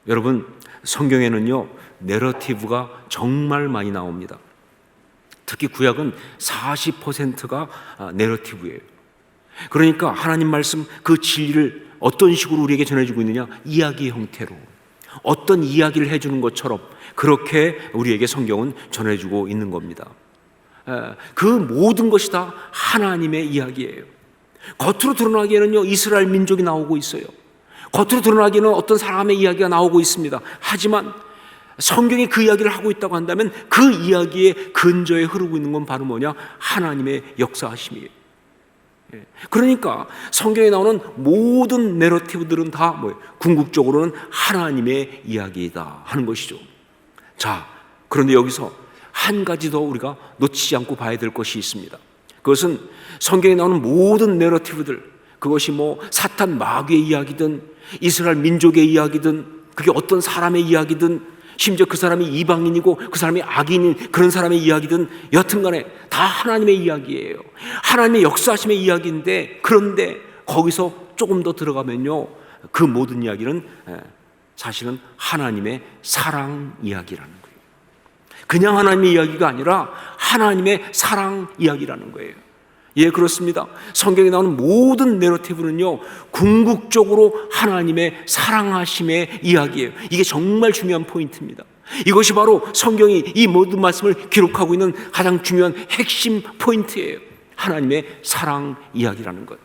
여러분, 성경에는요 내러티브가 정말 많이 나옵니다. 특히 구약은 40%가 내러티브예요. 그러니까 하나님 말씀 그 진리를 어떤 식으로 우리에게 전해주고 있느냐, 이야기 형태로 어떤 이야기를 해주는 것처럼 그렇게 우리에게 성경은 전해주고 있는 겁니다. 그 모든 것이 다 하나님의 이야기예요. 겉으로 드러나기에는요 이스라엘 민족이 나오고 있어요. 겉으로 드러나기에는 어떤 사람의 이야기가 나오고 있습니다. 하지만 성경이 그 이야기를 하고 있다고 한다면 그 이야기의 근저에 흐르고 있는 건 바로 뭐냐? 하나님의 역사하심이에요. 그러니까 성경에 나오는 모든 내러티브들은 다 뭐예요? 궁극적으로는 하나님의 이야기이다 하는 것이죠. 자, 그런데 여기서 한 가지 더 우리가 놓치지 않고 봐야 될 것이 있습니다. 그것은 성경에 나오는 모든 내러티브들, 그것이 뭐 사탄 마귀의 이야기든 이스라엘 민족의 이야기든 그게 어떤 사람의 이야기든 심지어 그 사람이 이방인이고 그 사람이 악인인 그런 사람의 이야기든 여튼간에 다 하나님의 이야기예요. 하나님의 역사하심의 이야기인데, 그런데 거기서 조금 더 들어가면요 그 모든 이야기는 사실은 하나님의 사랑 이야기라는 거예요. 그냥 하나님의 이야기가 아니라 하나님의 사랑 이야기라는 거예요. 예, 그렇습니다. 성경에 나오는 모든 내러티브는요 궁극적으로 하나님의 사랑하심의 이야기예요. 이게 정말 중요한 포인트입니다. 이것이 바로 성경이 이 모든 말씀을 기록하고 있는 가장 중요한 핵심 포인트예요. 하나님의 사랑 이야기라는 것.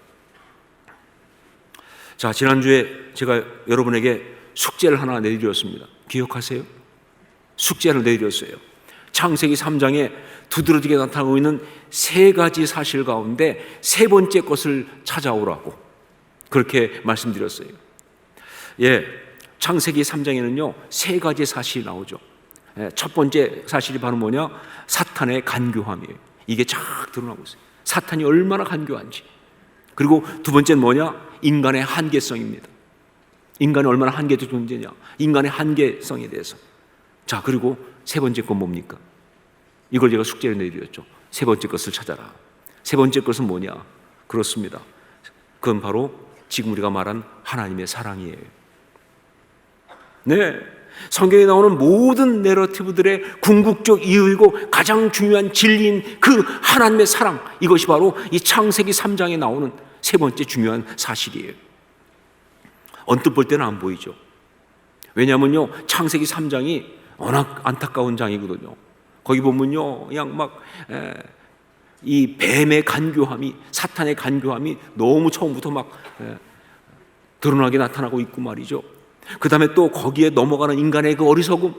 자, 지난주에 제가 여러분에게 숙제를 하나 내드렸습니다. 기억하세요? 숙제를 내드렸어요. 창세기 3장에 두드러지게 나타나고 있는 세 가지 사실 가운데 세 번째 것을 찾아오라고 그렇게 말씀드렸어요. 예, 창세기 3장에는요 세 가지 사실이 나오죠. 첫 번째 사실이 바로 뭐냐? 사탄의 간교함이에요. 이게 쫙 드러나고 있어요. 사탄이 얼마나 간교한지. 그리고 두 번째는 뭐냐? 인간의 한계성입니다. 인간이 얼마나 한계적 존재냐, 인간의 한계성에 대해서. 자, 그리고 세 번째 건 뭡니까? 이걸 제가 숙제를 내드렸죠. 세 번째 것을 찾아라. 세 번째 것은 뭐냐? 그렇습니다. 그건 바로 지금 우리가 말한 하나님의 사랑이에요. 네, 성경에 나오는 모든 내러티브들의 궁극적 이유이고 가장 중요한 진리인 그 하나님의 사랑, 이것이 바로 이 창세기 3장에 나오는 세 번째 중요한 사실이에요. 언뜻 볼 때는 안 보이죠. 왜냐하면요 창세기 3장이 워낙 안타까운 장이거든요. 거기 보면요 그냥 막 이 뱀의 간교함이, 사탄의 간교함이 너무 처음부터 막 드러나게 나타나고 있고 말이죠. 그 다음에 또 거기에 넘어가는 인간의 그 어리석음,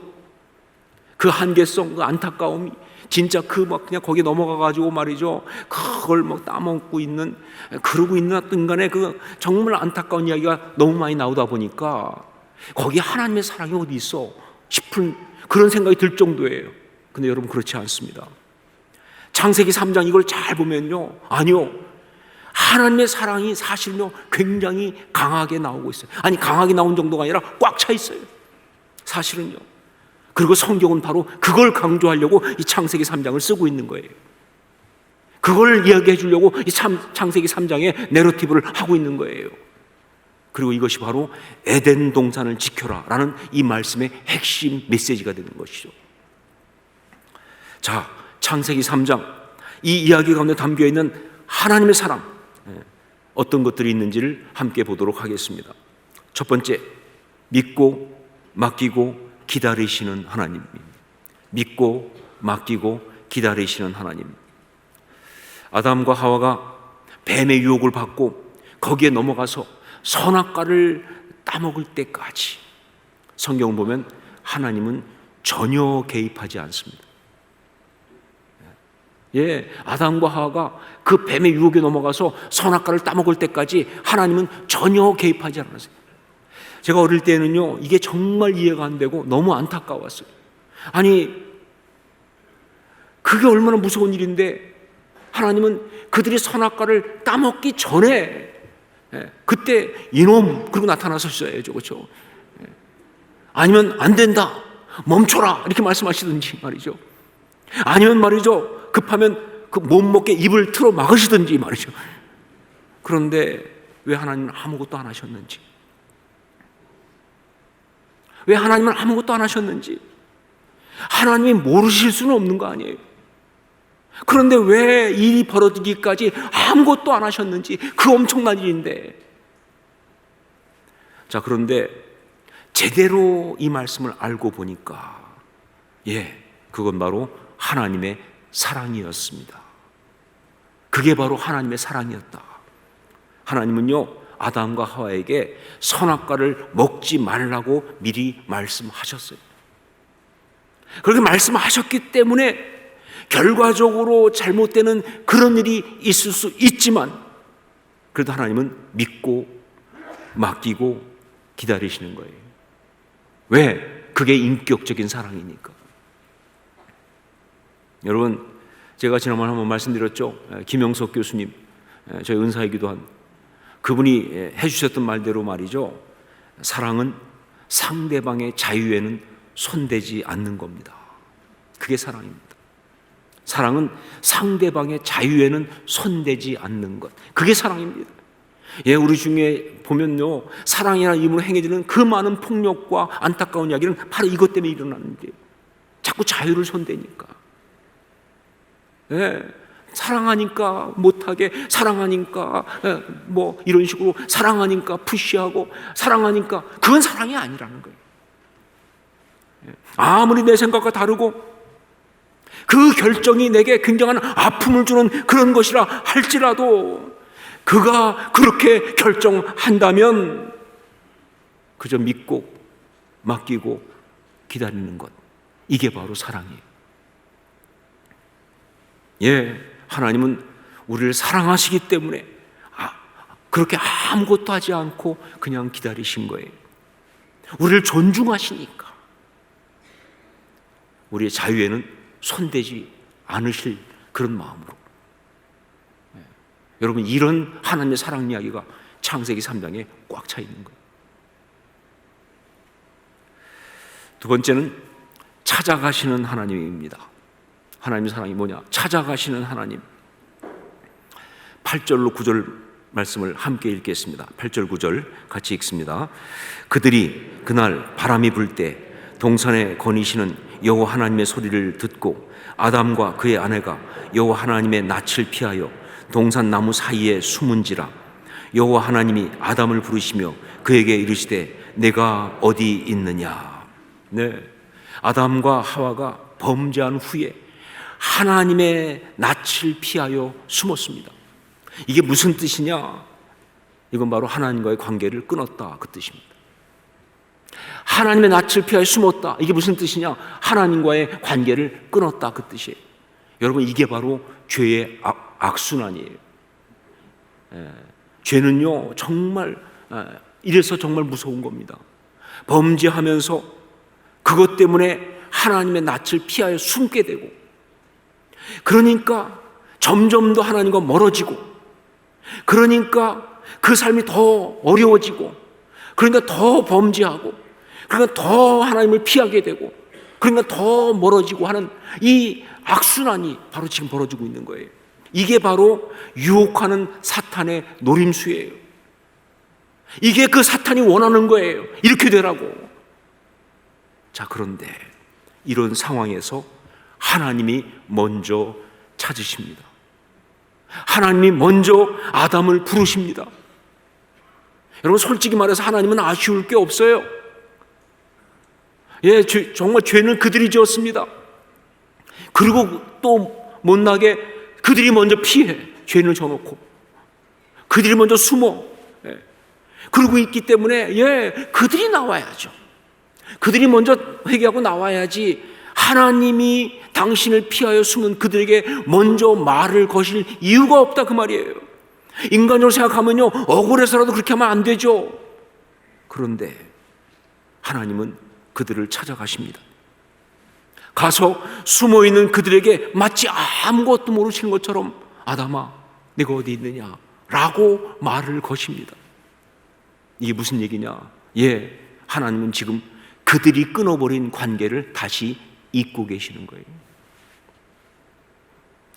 그 한계성, 그 안타까움이 진짜 그 막 그냥 거기에 넘어가가지고 말이죠 그걸 막 따먹고 있는, 그러고 있는 인간의 그 정말 안타까운 이야기가 너무 많이 나오다 보니까 거기에 하나님의 사랑이 어디 있어 싶은 그런 생각이 들 정도예요. 근데 여러분 그렇지 않습니다. 창세기 3장 이걸 잘 보면요, 아니요, 하나님의 사랑이 사실요 굉장히 강하게 나오고 있어요. 아니 강하게 나온 정도가 아니라 꽉 차 있어요 사실은요. 그리고 성경은 바로 그걸 강조하려고 이 창세기 3장을 쓰고 있는 거예요. 그걸 이야기해 주려고 이 창세기 3장에 내러티브를 하고 있는 거예요. 그리고 이것이 바로 에덴 동산을 지켜라 라는 이 말씀의 핵심 메시지가 되는 것이죠. 자, 창세기 3장 이 이야기 가운데 담겨있는 하나님의 사랑, 어떤 것들이 있는지를 함께 보도록 하겠습니다. 첫 번째, 믿고 맡기고 기다리시는 하나님. 믿고 맡기고 기다리시는 하나님. 아담과 하와가 뱀의 유혹을 받고 거기에 넘어가서 선악과를 따먹을 때까지 성경을 보면 하나님은 전혀 개입하지 않습니다. 예, 아담과 하와가 그 뱀의 유혹에 넘어가서 선악과를 따먹을 때까지 하나님은 전혀 개입하지 않았어요. 제가 어릴 때는요 이게 정말 이해가 안 되고 너무 안타까웠어요. 아니 그게 얼마나 무서운 일인데 하나님은 그들이 선악과를 따먹기 전에 그때 이놈 그러고 나타나셨어야죠, 그렇죠? 아니면 안 된다, 멈춰라 이렇게 말씀하시든지 말이죠. 아니면 말이죠 급하면 그 못 먹게 입을 틀어 막으시든지 말이죠. 그런데 왜 하나님은 아무것도 안 하셨는지. 왜 하나님은 아무것도 안 하셨는지. 하나님이 모르실 수는 없는 거 아니에요. 그런데 왜 일이 벌어지기까지 아무것도 안 하셨는지. 그 엄청난 일인데. 자, 그런데 제대로 이 말씀을 알고 보니까 그건 바로 하나님의 사랑이었습니다. 그게 바로 하나님의 사랑이었다. 하나님은요, 아담과 하와에게 선악과를 먹지 말라고 미리 말씀하셨어요. 그렇게 말씀하셨기 때문에 결과적으로 잘못되는 그런 일이 있을 수 있지만, 그래도 하나님은 믿고 맡기고 기다리시는 거예요. 왜? 그게 인격적인 사랑이니까. 여러분, 제가 지난번에 한번 말씀드렸죠. 김영석 교수님, 저희 은사이기도 한 그분이 해주셨던 말대로 말이죠. 사랑은 상대방의 자유에는 손대지 않는 겁니다. 그게 사랑입니다. 사랑은 상대방의 자유에는 손대지 않는 것. 그게 사랑입니다. 우리 중에 보면요, 사랑이라는 이름으로 행해지는 그 많은 폭력과 안타까운 이야기는 바로 이것 때문에 일어나는데요. 자꾸 자유를 손대니까. 사랑하니까 못하게, 사랑하니까 뭐 이런 식으로, 사랑하니까 푸시하고, 사랑하니까, 그건 사랑이 아니라는 거예요. 아무리 내 생각과 다르고 그 결정이 내게 굉장한 아픔을 주는 그런 것이라 할지라도 그가 그렇게 결정한다면 그저 믿고 맡기고 기다리는 것, 이게 바로 사랑이에요. 하나님은 우리를 사랑하시기 때문에 그렇게 아무것도 하지 않고 그냥 기다리신 거예요. 우리를 존중하시니까 우리의 자유에는 손대지 않으실 그런 마음으로. 여러분, 이런 하나님의 사랑 이야기가 창세기 3장에 꽉 차 있는 거예요. 두 번째는 찾아가시는 하나님입니다. 하나님의 사랑이 뭐냐? 찾아가시는 하나님. 8절로 9절 말씀을 함께 읽겠습니다. 8절 9절 같이 읽습니다. 그들이 그날 바람이 불 때 동산에 거니시는 여호와 하나님의 소리를 듣고 아담과 그의 아내가 여호와 하나님의 낯을 피하여 동산 나무 사이에 숨은지라. 여호와 하나님이 아담을 부르시며 그에게 이르시되 내가 어디 있느냐. 아담과 하와가 범죄한 후에 하나님의 낯을 피하여 숨었습니다. 이게 무슨 뜻이냐? 이건 바로 하나님과의 관계를 끊었다, 그 뜻입니다. 하나님의 낯을 피하여 숨었다. 이게 무슨 뜻이냐? 하나님과의 관계를 끊었다, 그 뜻이에요. 여러분, 이게 바로 죄의 악순환이에요. 죄는요, 정말 이래서 정말 무서운 겁니다. 범죄하면서 그것 때문에 하나님의 낯을 피하여 숨게 되고, 그러니까 점점 더 하나님과 멀어지고, 그러니까 그 삶이 더 어려워지고, 그러니까 더 범죄하고, 그러니까 더 하나님을 피하게 되고, 그러니까 더 멀어지고 하는 이 악순환이 바로 지금 벌어지고 있는 거예요. 이게 바로 유혹하는 사탄의 노림수예요. 이게 그 사탄이 원하는 거예요. 이렇게 되라고. 자, 그런데 이런 상황에서 하나님이 먼저 찾으십니다. 하나님이 먼저 아담을 부르십니다. 여러분, 솔직히 말해서 하나님은 아쉬울 게 없어요. 정말 죄는 그들이 지었습니다. 그리고 또 못나게 그들이 먼저 피해, 죄를 져놓고 그들이 먼저 숨어 그러고 있기 때문에 그들이 나와야죠. 그들이 먼저 회개하고 나와야지 하나님이 당신을 피하여 숨은 그들에게 먼저 말을 거실 이유가 없다, 그 말이에요. 인간적으로 생각하면요, 억울해서라도 그렇게 하면 안 되죠. 그런데 하나님은 그들을 찾아가십니다. 가서 숨어있는 그들에게 마치 아무것도 모르시는 것처럼 아담아, 내가 어디 있느냐 라고 말을 거십니다. 이게 무슨 얘기냐? 하나님은 지금 그들이 끊어버린 관계를 다시 잇고 계시는 거예요.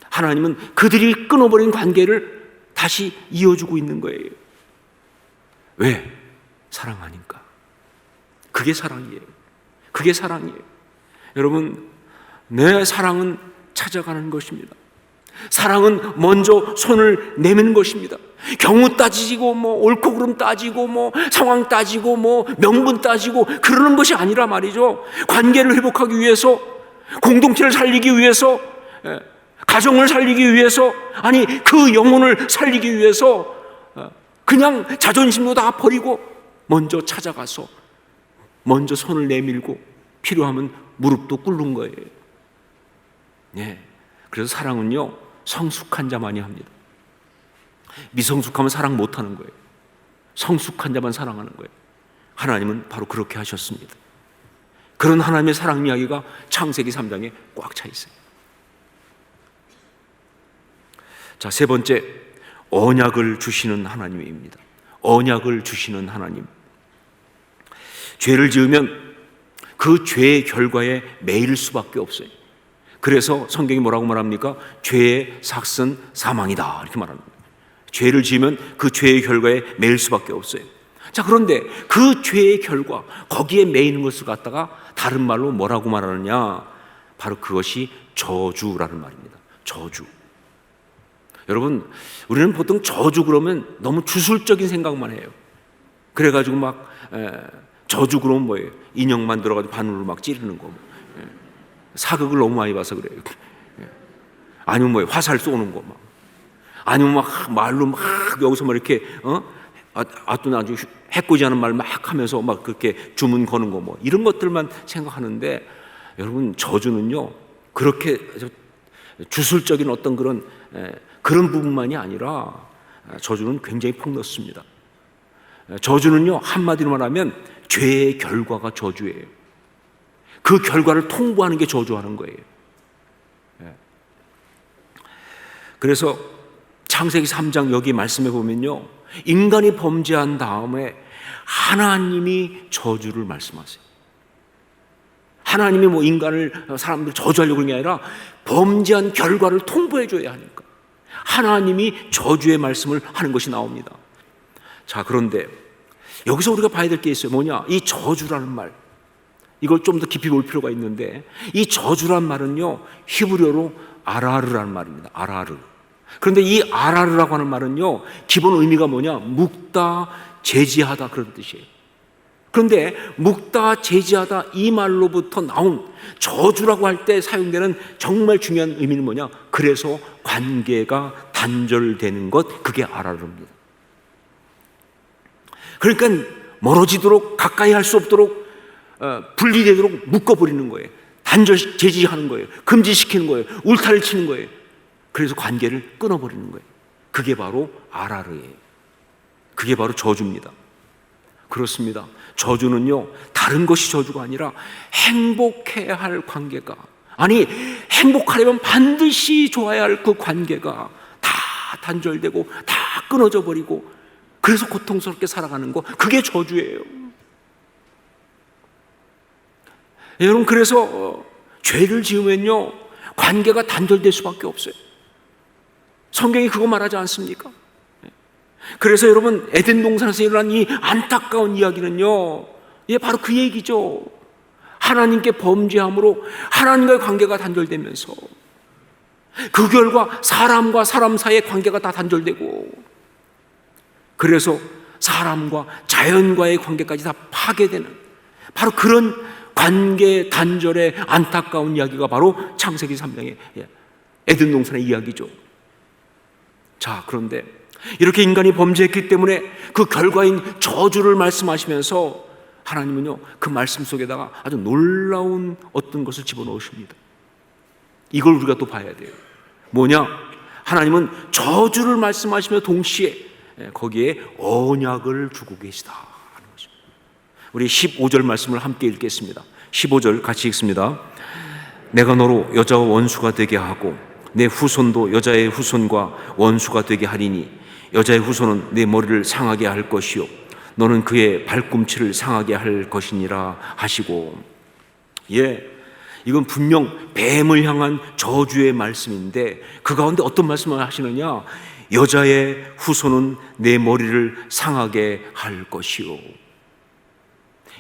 하나님은 그들이 끊어버린 관계를 다시 이어주고 있는 거예요. 왜? 사랑하니까. 그게 사랑이에요. 그게 사랑이에요. 여러분, 내 사랑은 찾아가는 것입니다. 사랑은 먼저 손을 내미는 것입니다. 경우 따지고 옳고 그름 따지고 상황 따지고 명분 따지고 그러는 것이 아니라 말이죠. 관계를 회복하기 위해서, 공동체를 살리기 위해서, 가정을 살리기 위해서, 아니 그 영혼을 살리기 위해서 그냥 자존심도 다 버리고 먼저 찾아가서 먼저 손을 내밀고 필요하면 무릎도 꿇는 거예요. 네. 그래서 사랑은요, 성숙한 자만이 합니다. 미성숙하면 사랑 못하는 거예요. 성숙한 자만 사랑하는 거예요. 하나님은 바로 그렇게 하셨습니다. 그런 하나님의 사랑 이야기가 창세기 3장에 꽉 차 있어요. 자, 세 번째, 언약을 주시는 하나님입니다. 언약을 주시는 하나님. 죄를 지으면 그 죄의 결과에 매일 수밖에 없어요. 그래서 성경이 뭐라고 말합니까? 죄의 삭은 사망이다, 이렇게 말합니다. 죄를 지으면 그 죄의 결과에 매일 수밖에 없어요. 자, 그런데 그 죄의 결과, 거기에 매이는 것을 갖다가 다른 말로 뭐라고 말하느냐? 바로 그것이 저주라는 말입니다. 저주. 여러분, 우리는 보통 저주 그러면 너무 주술적인 생각만 해요. 그래가지고 막 저주 그러면 뭐예요? 인형 만들어가지고 바늘로 막 찌르는 거. 사극을 너무 많이 봐서 그래요. 아니면 뭐예요? 화살 쏘는 거 막. 아니면 막 말로 막 여기서 막 이렇게 아또 아주 해코지하는 말 막 하면서 막 그렇게 주문 거는 거 뭐 이런 것들만 생각하는데, 여러분, 저주는요 그렇게 주술적인 어떤 그런 부분만이 아니라 저주는 굉장히 폭넓습니다. 저주는요 한마디로 말하면 죄의 결과가 저주예요. 그 결과를 통보하는 게 저주하는 거예요. 그래서 창세기 3장 여기 말씀해 보면요, 인간이 범죄한 다음에 하나님이 저주를 말씀하세요. 하나님이 사람들 저주하려고 그런 게 아니라 범죄한 결과를 통보해 줘야 하니까 하나님이 저주의 말씀을 하는 것이 나옵니다. 자, 그런데 여기서 우리가 봐야 될 게 있어요. 뭐냐? 이 저주라는 말, 이걸 좀 더 깊이 볼 필요가 있는데, 이 저주란 말은요 히브리어로 아라르라는 말입니다. 아라르. 그런데 이 아라르라고 하는 말은요 기본 의미가 뭐냐? 묵다, 제지하다, 그런 뜻이에요. 그런데 묵다, 제지하다 이 말로부터 나온 저주라고 할 때 사용되는 정말 중요한 의미는 뭐냐? 그래서 관계가 단절되는 것, 그게 아라르입니다. 그러니까 멀어지도록, 가까이 할 수 없도록, 분리되도록 묶어버리는 거예요. 단절, 제지하는 거예요. 금지시키는 거예요. 울타리를 치는 거예요. 그래서 관계를 끊어버리는 거예요. 그게 바로 아라르예요. 그게 바로 저주입니다. 그렇습니다. 저주는요 다른 것이 저주가 아니라 행복해야 할 관계가, 아니 행복하려면 반드시 좋아야 할 그 관계가 다 단절되고 다 끊어져 버리고, 그래서 고통스럽게 살아가는 거, 그게 저주예요. 여러분, 그래서 죄를 지으면요 관계가 단절될 수밖에 없어요. 성경이 그거 말하지 않습니까? 그래서 여러분, 에덴 동산에서 일어난 이 안타까운 이야기는요, 바로 그 얘기죠. 하나님께 범죄함으로 하나님과의 관계가 단절되면서 그 결과 사람과 사람 사이의 관계가 다 단절되고, 그래서 사람과 자연과의 관계까지 다 파괴되는 바로 그런 관계 단절의 안타까운 이야기가 바로 창세기 3장의 에덴 동산의 이야기죠. 자, 그런데 이렇게 인간이 범죄했기 때문에 그 결과인 저주를 말씀하시면서 하나님은요 그 말씀 속에다가 아주 놀라운 어떤 것을 집어넣으십니다. 이걸 우리가 또 봐야 돼요. 뭐냐? 하나님은 저주를 말씀하시며 동시에 거기에 언약을 주고 계시다 하는 것입니다. 우리 15절 말씀을 함께 읽겠습니다. 15절 같이 읽습니다. 내가 너로 여자와 원수가 되게 하고 내 후손도 여자의 후손과 원수가 되게 하리니 여자의 후손은 내 머리를 상하게 할 것이요 너는 그의 발꿈치를 상하게 할 것이니라 하시고. 이건 분명 뱀을 향한 저주의 말씀인데 그 가운데 어떤 말씀을 하시느냐? 여자의 후손은 내 머리를 상하게 할 것이요.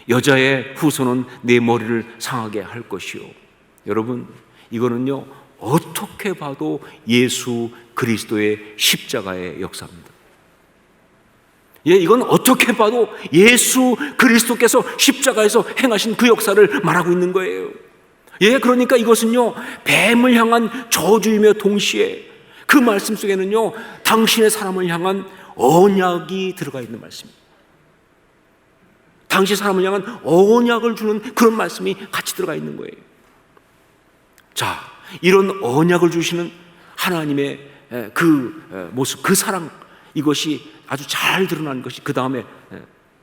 여자의 후손은 내 머리를 상하게 할 것이요. 여러분, 이거는요 어떻게 봐도 예수 그리스도의 십자가의 역사입니다. 예, 이건 어떻게 봐도 예수 그리스도께서 십자가에서 행하신 그 역사를 말하고 있는 거예요. 예, 그러니까 이것은요 뱀을 향한 저주이며 동시에 그 말씀 속에는요 당신의 사람을 향한 언약이 들어가 있는 말씀입니다. 당시 사람을 향한 언약을 주는 그런 말씀이 같이 들어가 있는 거예요. 자, 이런 언약을 주시는 하나님의 그 모습, 그 사랑, 이것이 아주 잘 드러난 것이 그 다음에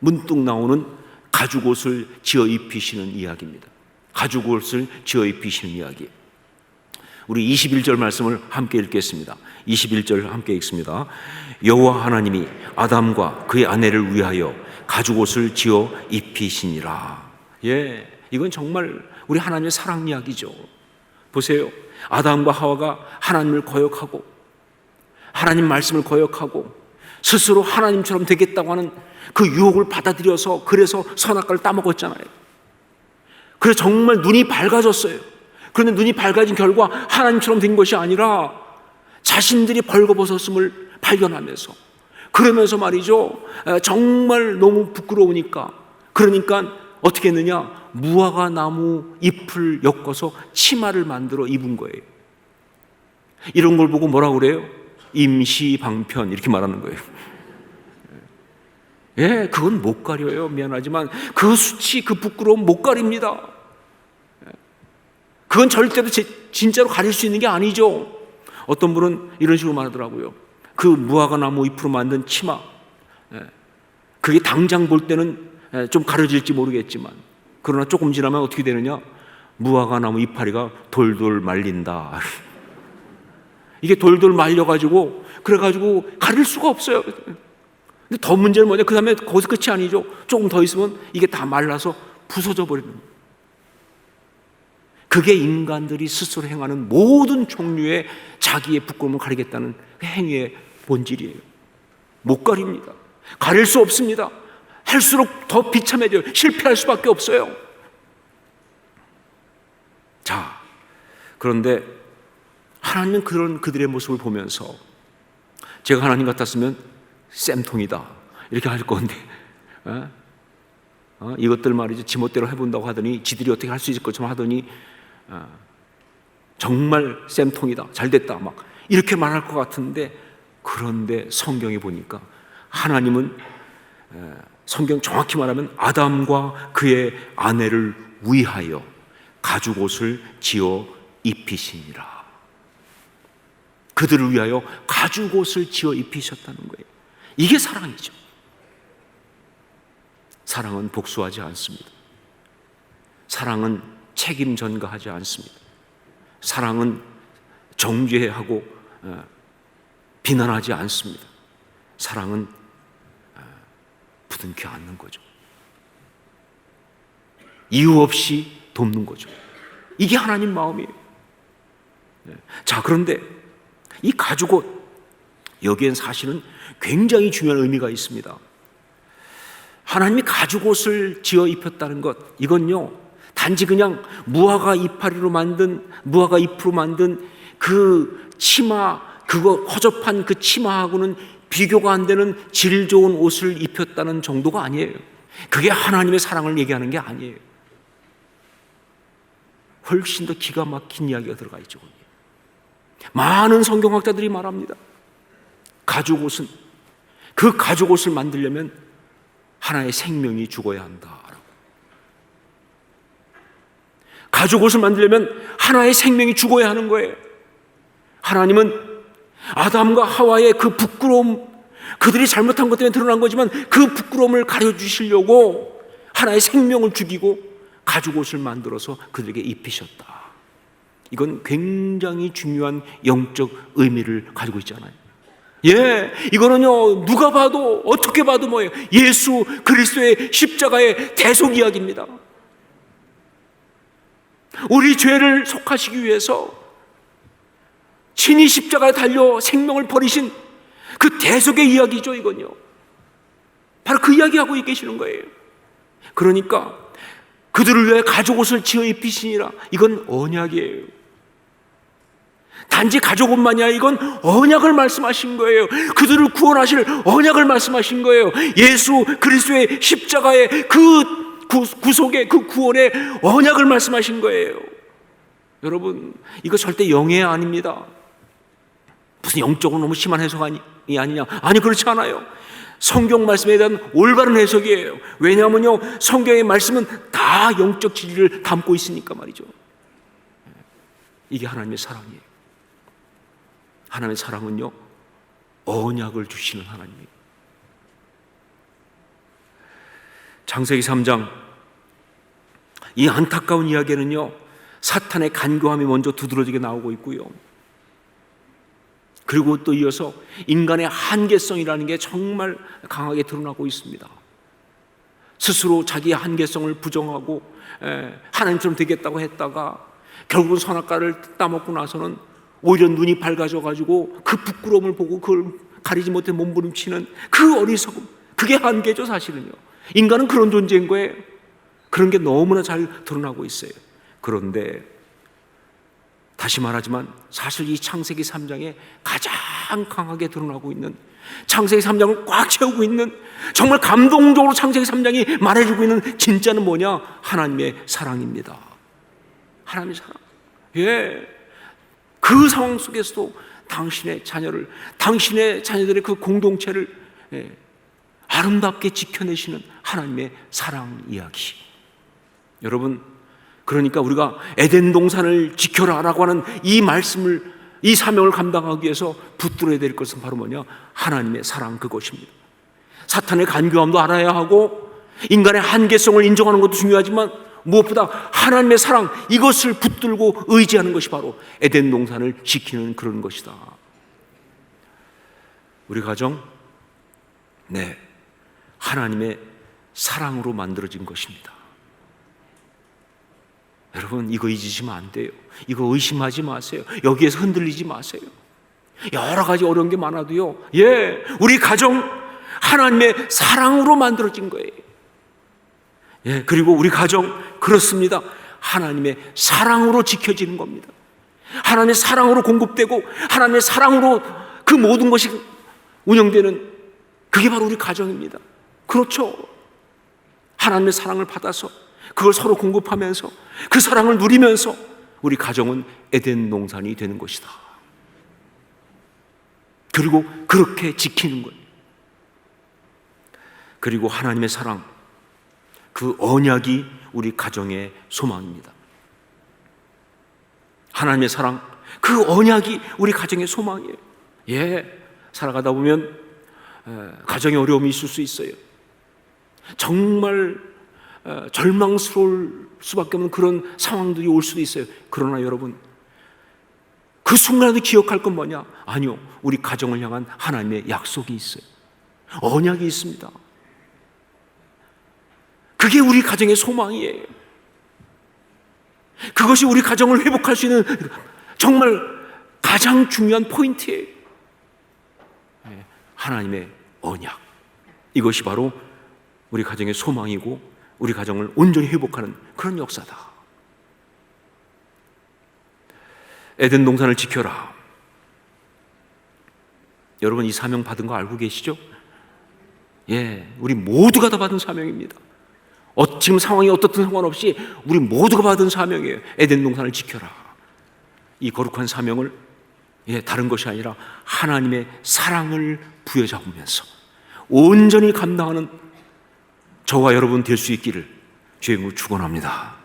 문득 나오는 가죽옷을 지어 입히시는 이야기입니다. 가죽옷을 지어 입히시는 이야기. 우리 21절 말씀을 함께 읽겠습니다. 21절 함께 읽습니다. 여호와 하나님이 아담과 그의 아내를 위하여 가죽옷을 지어 입히시니라. 예, 이건 정말 우리 하나님의 사랑 이야기죠. 보세요. 아담과 하와가 하나님을 거역하고 하나님 말씀을 거역하고 스스로 하나님처럼 되겠다고 하는 그 유혹을 받아들여서 그래서 선악과를 따먹었잖아요. 그래서 정말 눈이 밝아졌어요. 그런데 눈이 밝아진 결과 하나님처럼 된 것이 아니라 자신들이 벌거벗었음을 발견하면서, 그러면서 말이죠, 정말 너무 부끄러우니까, 그러니까 어떻게 했느냐, 무화과 나무 잎을 엮어서 치마를 만들어 입은 거예요. 이런 걸 보고 뭐라고 그래요? 임시방편, 이렇게 말하는 거예요. 예, 그건 못 가려요. 미안하지만 그 수치, 그 부끄러움 못 가립니다. 그건 절대로 진짜로 가릴 수 있는 게 아니죠. 어떤 분은 이런 식으로 말하더라고요. 그 무화과 나무 잎으로 만든 치마, 그게 당장 볼 때는 좀 가려질지 모르겠지만, 그러나 조금 지나면 어떻게 되느냐, 무화과 나무 이파리가 돌돌 말린다. 이게 돌돌 말려가지고 그래가지고 가릴 수가 없어요. 근데 더 문제는 뭐냐, 그 다음에 거기서 끝이 아니죠. 조금 더 있으면 이게 다 말라서 부서져 버리는 거예요. 그게 인간들이 스스로 행하는 모든 종류의 자기의 부끄러움을 가리겠다는 행위의 본질이에요. 못 가립니다. 가릴 수 없습니다. 할수록 더 비참해져요. 실패할 수밖에 없어요. 자, 그런데 하나님은 그런 그들의 모습을 보면서, 제가 하나님 같았으면 쌤통이다 이렇게 할 건데, 이것들 말이죠, 지멋대로 해본다고 하더니 지들이 어떻게 할 수 있을 것처럼 하더니 정말 쌤통이다, 잘됐다 막 이렇게 말할 것 같은데, 그런데 성경에 보니까 하나님은 성경 정확히 말하면 아담과 그의 아내를 위하여 가죽옷을 지어 입히시니라. 그들을 위하여 가죽옷을 지어 입히셨다는 거예요. 이게 사랑이죠. 사랑은 복수하지 않습니다. 사랑은 책임 전가하지 않습니다. 사랑은 정죄하고 비난하지 않습니다. 사랑은 부둥켜 안는 거죠. 이유 없이 돕는 거죠. 이게 하나님 마음이에요. 자, 그런데 이 가죽옷, 여기엔 사실은 굉장히 중요한 의미가 있습니다. 하나님이 가죽옷을 지어 입혔다는 것, 이건요 단지 그냥 무화과 잎으로 만든 그 치마, 그거 허접한 그 치마하고는 비교가 안 되는 질 좋은 옷을 입혔다는 정도가 아니에요. 그게 하나님의 사랑을 얘기하는 게 아니에요. 훨씬 더 기가 막힌 이야기가 들어가 있죠. 많은 성경학자들이 말합니다. 가죽옷은, 그 가죽옷을 만들려면 하나의 생명이 죽어야 한다라고. 가죽옷을 만들려면 하나의 생명이 죽어야 하는 거예요. 하나님은 아담과 하와의 그 부끄러움, 그들이 잘못한 것 때문에 드러난 거지만 그 부끄러움을 가려주시려고 하나의 생명을 죽이고 가죽옷을 만들어서 그들에게 입히셨다. 이건 굉장히 중요한 영적 의미를 가지고 있잖아요. 예, 이거는요 누가 봐도 어떻게 봐도 뭐예요? 예수 그리스도의 십자가의 대속 이야기입니다. 우리 죄를 속하시기 위해서 친히 십자가에 달려 생명을 버리신 그 대속의 이야기죠. 이건요 바로 그 이야기하고 계시는 거예요. 그러니까 그들을 위해 가죽 옷을 지어 입히시니라. 이건 언약이에요. 단지 가죽 옷만이 아니라 이건 언약을 말씀하신 거예요. 그들을 구원하실 언약을 말씀하신 거예요. 예수 그리스도의 십자가의 그 구속의 그 구원의 언약을 말씀하신 거예요. 여러분, 이거 절대 영예 아닙니다. 무슨 영적으로 너무 심한 해석이 아니냐? 아니, 그렇지 않아요. 성경 말씀에 대한 올바른 해석이에요. 왜냐하면요, 성경의 말씀은 다 영적 진리를 담고 있으니까 말이죠. 이게 하나님의 사랑이에요. 하나님의 사랑은요, 언약을 주시는 하나님이에요. 창세기 3장, 이 안타까운 이야기는요, 사탄의 간교함이 먼저 두드러지게 나오고 있고요, 그리고 또 이어서 인간의 한계성이라는 게 정말 강하게 드러나고 있습니다. 스스로 자기의 한계성을 부정하고 하나님처럼 되겠다고 했다가 결국은 선악과를 따먹고 나서는 오히려 눈이 밝아져가지고 그 부끄러움을 보고 그걸 가리지 못해 몸부림치는 그 어리석음, 그게 한계죠. 사실은요, 인간은 그런 존재인 거예요. 그런 게 너무나 잘 드러나고 있어요. 그런데 다시 말하지만 사실 이 창세기 3장에 가장 강하게 드러나고 있는, 창세기 3장을 꽉 채우고 있는, 정말 감동적으로 창세기 3장이 말해주고 있는 진짜는 뭐냐? 하나님의 사랑입니다. 하나님의 사랑. 예. 그 상황 속에서도 당신의 자녀들의 그 공동체를 아름답게 지켜내시는 하나님의 사랑 이야기. 여러분, 그러니까 우리가 에덴 동산을 지켜라라고 하는 이 말씀을, 이 사명을 감당하기 위해서 붙들어야 될 것은 바로 뭐냐? 하나님의 사랑, 그것입니다. 사탄의 간교함도 알아야 하고 인간의 한계성을 인정하는 것도 중요하지만 무엇보다 하나님의 사랑, 이것을 붙들고 의지하는 것이 바로 에덴 동산을 지키는 그런 것이다. 우리 가정, 하나님의 사랑으로 만들어진 것입니다. 여러분, 이거 잊으시면 안 돼요. 이거 의심하지 마세요. 여기에서 흔들리지 마세요. 여러 가지 어려운 게 많아도요, 우리 가정 하나님의 사랑으로 만들어진 거예요. 그리고 우리 가정, 그렇습니다, 하나님의 사랑으로 지켜지는 겁니다. 하나님의 사랑으로 공급되고 하나님의 사랑으로 그 모든 것이 운영되는, 그게 바로 우리 가정입니다. 그렇죠. 하나님의 사랑을 받아서 그걸 서로 공급하면서 그 사랑을 누리면서 우리 가정은 에덴 동산이 되는 것이다. 그리고 그렇게 지키는 거예요. 그리고 하나님의 사랑, 그 언약이 우리 가정의 소망입니다. 하나님의 사랑, 그 언약이 우리 가정의 소망이에요. 살아가다 보면 가정에 어려움이 있을 수 있어요. 정말 절망스러울 수밖에 없는 그런 상황들이 올 수도 있어요. 그러나 여러분, 그 순간에도 기억할 건 뭐냐? 아니요, 우리 가정을 향한 하나님의 약속이 있어요. 언약이 있습니다. 그게 우리 가정의 소망이에요. 그것이 우리 가정을 회복할 수 있는 정말 가장 중요한 포인트예요. 하나님의 언약, 이것이 바로 우리 가정의 소망이고 우리 가정을 온전히 회복하는 그런 역사다. 에덴 동산을 지켜라. 여러분, 이 사명 받은 거 알고 계시죠? 우리 모두가 다 받은 사명입니다. 지금 상황이 어떻든 상관없이 우리 모두가 받은 사명이에요. 에덴 동산을 지켜라. 이 거룩한 사명을 다른 것이 아니라 하나님의 사랑을 부여잡으면서 온전히 감당하는 저와 여러분 될 수 있기를 주의 이름으로 축원합니다.